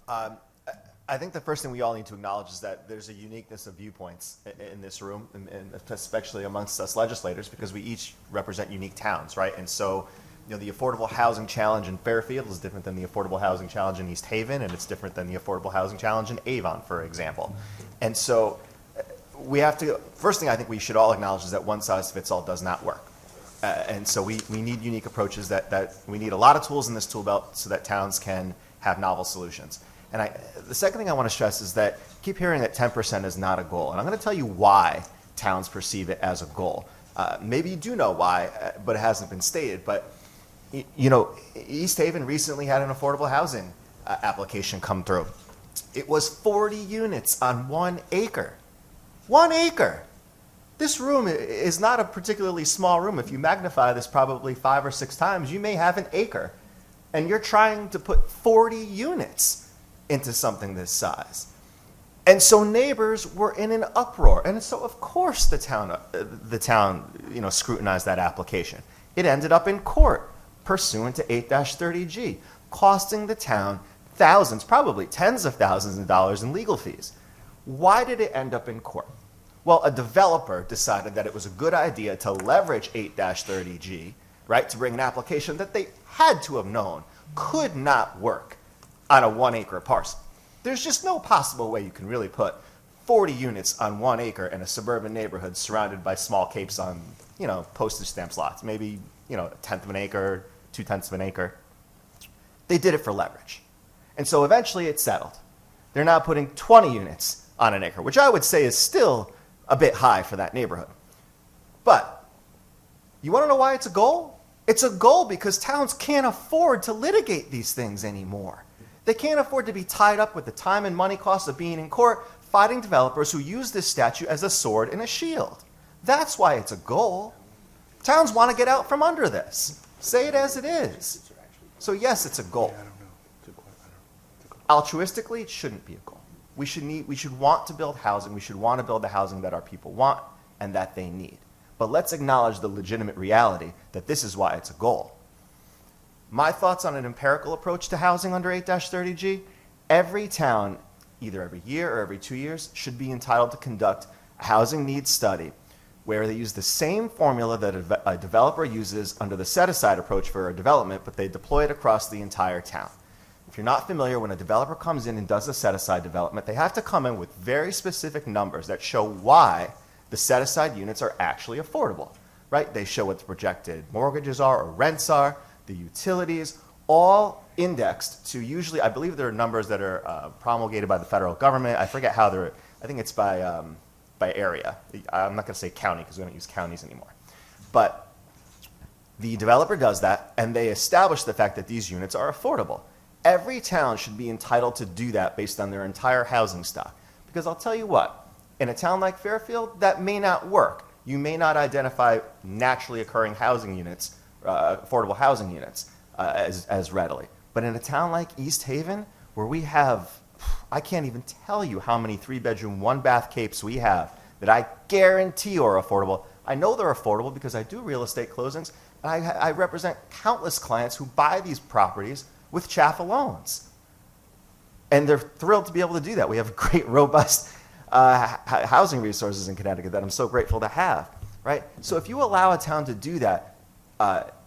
Um, I think the first thing we all need to acknowledge is that there's a uniqueness of viewpoints in this room, and especially amongst us legislators, because we each represent unique towns, right? And so, the affordable housing challenge in Fairfield is different than the affordable housing challenge in East Haven, and it's different than the affordable housing challenge in Avon, for example. And so, we have to, first thing I think we should all acknowledge is that one size fits all does not work. And so we need unique approaches that we need a lot of tools in this tool belt so that towns can have novel solutions. And the second thing I want to stress is that I keep hearing that 10% is not a goal. And I'm going to tell you why towns perceive it as a goal. Maybe you do know why, but it hasn't been stated. But, East Haven recently had an affordable housing application come through. It was 40 units on 1 acre. 1 acre. This room is not a particularly small room. If you magnify this probably 5 or 6 times, you may have an acre. And you're trying to put 40 units into something this size. And so neighbors were in an uproar. And so of course the town scrutinized that application. It ended up in court pursuant to 8-30G, costing the town thousands, probably tens of thousands of dollars in legal fees. Why did it end up in court? Well, a developer decided that it was a good idea to leverage 8-30G, right, to bring an application that they had to have known could not work on a 1 acre parcel. There's just no possible way you can really put 40 units on 1 acre in a suburban neighborhood surrounded by small capes on, postage stamp slots, maybe, a tenth of an acre, 2/10 of an acre. They did it for leverage. And so eventually it settled. They're now putting 20 units on an acre, which I would say is still a bit high for that neighborhood. But you want to know why it's a goal? It's a goal because towns can't afford to litigate these things anymore. They can't afford to be tied up with the time and money costs of being in court fighting developers who use this statute as a sword and a shield. That's why it's a goal. Towns want to get out from under this. Say it as it is. So yes, it's a goal. Altruistically, it shouldn't be a goal. We should want to build housing. We should want to build the housing that our people want and that they need. But let's acknowledge the legitimate reality that this is why it's a goal. My thoughts on an empirical approach to housing under 8-30G, every town, either every year or every 2 years, should be entitled to conduct a housing needs study where they use the same formula that a developer uses under the set-aside approach for a development, but they deploy it across the entire town. If you're not familiar, when a developer comes in and does a set-aside development, they have to come in with very specific numbers that show why the set-aside units are actually affordable, right? They show what the projected mortgages are or rents are, the utilities, all indexed to usually, I believe there are numbers that are promulgated by the federal government. I forget how they're, I think it's by area. I'm not going to say county because we don't use counties anymore. But the developer does that, and they establish the fact that these units are affordable. Every town should be entitled to do that based on their entire housing stock. Because I'll tell you what, in a town like Fairfield, that may not work. You may not identify naturally occurring housing units, affordable housing units, as readily. But in a town like East Haven, where we have, I can't even tell you how many 3-bedroom, 1-bath capes we have that I guarantee are affordable. I know they're affordable because I do real estate closings, and I represent countless clients who buy these properties with CHFA loans. And they're thrilled to be able to do that. We have great, robust housing resources in Connecticut that I'm so grateful to have, right? So if you allow a town to do that,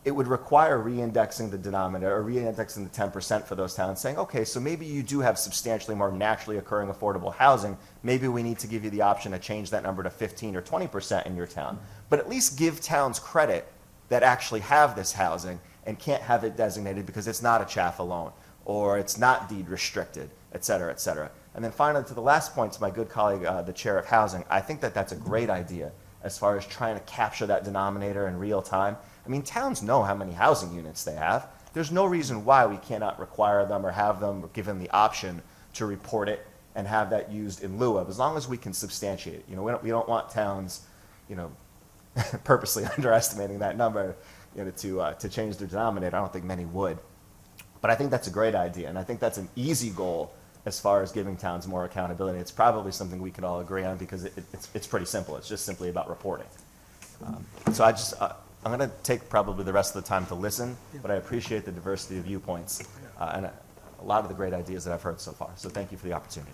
it would require re-indexing the denominator or re-indexing the 10% for those towns, saying, okay, so maybe you do have substantially more naturally occurring affordable housing. Maybe we need to give you the option to change that number to 15 or 20% in your town. But at least give towns credit that actually have this housing and can't have it designated because it's not a CHFA loan or it's not deed restricted, et cetera, et cetera. And then finally, to the last point, to my good colleague, the chair of housing, I think that that's a great idea as far as trying to capture that denominator in real time. I mean, towns know how many housing units they have. There's no reason why we cannot require them or have them or give them the option to report it and have that used in lieu of, as long as we can substantiate it. We don't want towns, purposely underestimating that number, to change their denominator. I don't think many would. But I think that's a great idea, and I think that's an easy goal as far as giving towns more accountability. It's probably something we could all agree on because it's pretty simple. It's just simply about reporting. So I'm going to take probably the rest of the time to listen, but I appreciate the diversity of viewpoints. And a lot of the great ideas that I've heard so far. So thank you for the opportunity.